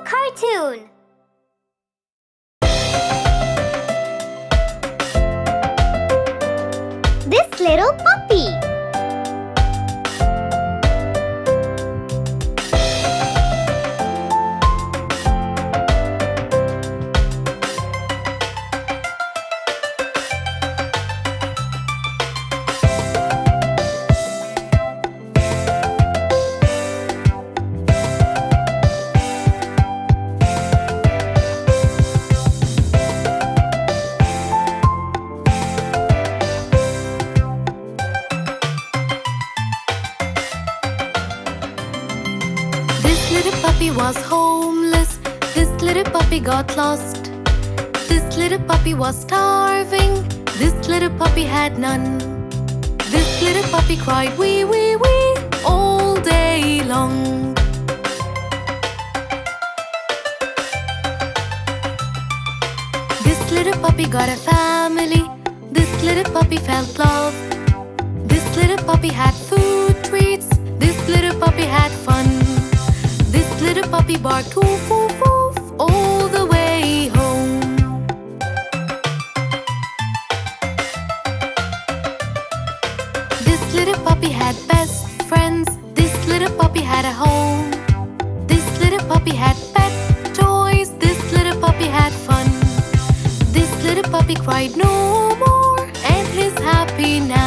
cartoon. This little puppy. Was homeless, this little puppy got lost. This little puppy was starving, this little puppy had none. This little puppy cried wee wee wee all day long. This little puppy got a family, this little puppy felt love. This little puppy had food treats, this little puppy had fun. This little puppy barked woof woof woof all the way home. This little puppy had best friends, this little puppy had a home. This little puppy had pet toys, this little puppy had fun. This little puppy cried no more and is happy now.